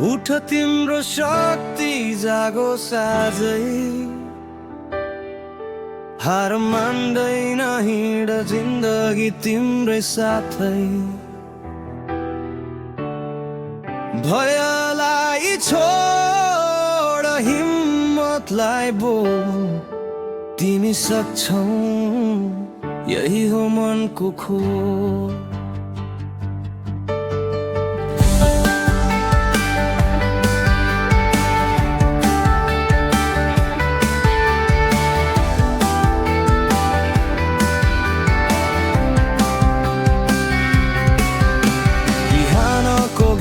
उठ तिम्रो शक्ति जागो साझै, हार मान्दैन हिँड जिन्दगी तिम्रै साथै। भयलाई छोड हिम्मतलाई बोल, तिमी सक्छौ यही हो मनको खोल।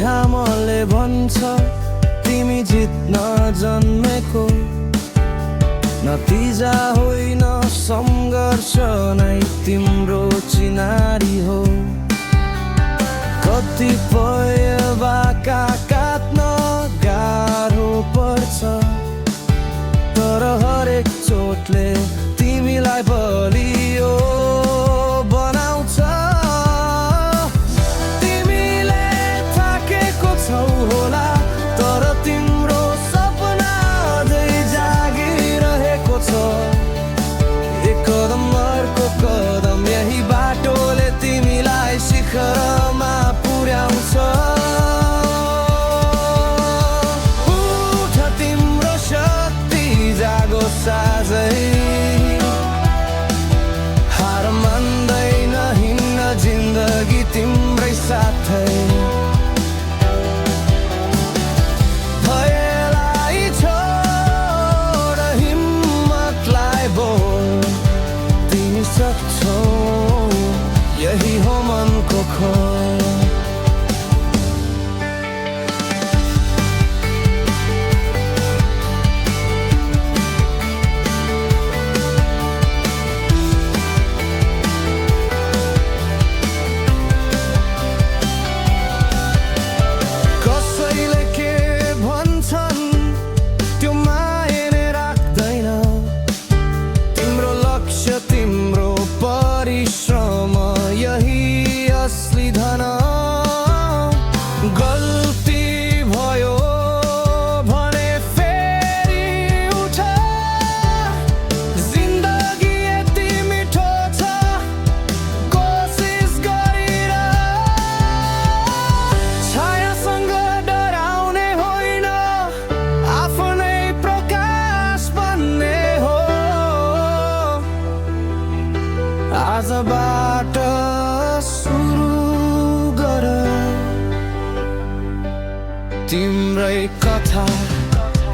घामले भन्छ तिमी जित्न जन्मेको, नतिजा होइन सङ्घर्ष नै तिम्रो चिनारी हो। कतिपय बाका काट्न गाह्रो पर्छ, तर हरेक चोटले तिमीलाई बलियो बनाउँछ। होला तर तिम्रो सपना अझै जागिरहेको छ। एक कदम अर्को कदम यही बाटोले तिमीलाई शिखरमा पुर्याउँछ। उठ तिम्रो शक्ति जागो साझै, हार मान्दैन हिँड्न जिन्दगी तिम्रै साथै। सक्छौ यही हो मनको खोल। कसैले के भन्छन् त्यो मायने राख्दैन, तिम्रो लक्ष्य तिम्रो परिश्रम यही असली धन। गल्ती भयो भने फेरि उठ, जिन्दगी यति मिठो छ कोसिस गरेर। छायासँग डराउने होइन, आफ्नै प्रकाश बन्ने हो। आजबाट सुरु गर तिम्रै कथा,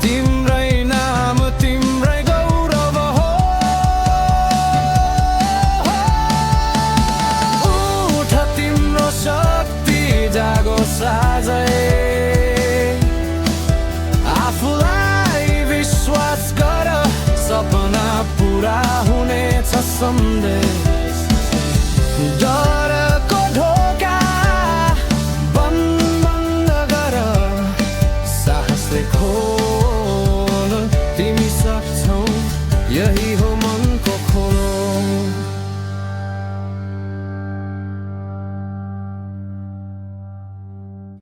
तिम्रै नाम तिम्रै गौरव हो। उठ तिम्रो शक्ति जागो साझै, आफूलाई विश्वास गर सपना पुरा हुनेछ सन्देश। डरको ढोका बन्द गर, साहसले खोल, तिमी सक्छौ यही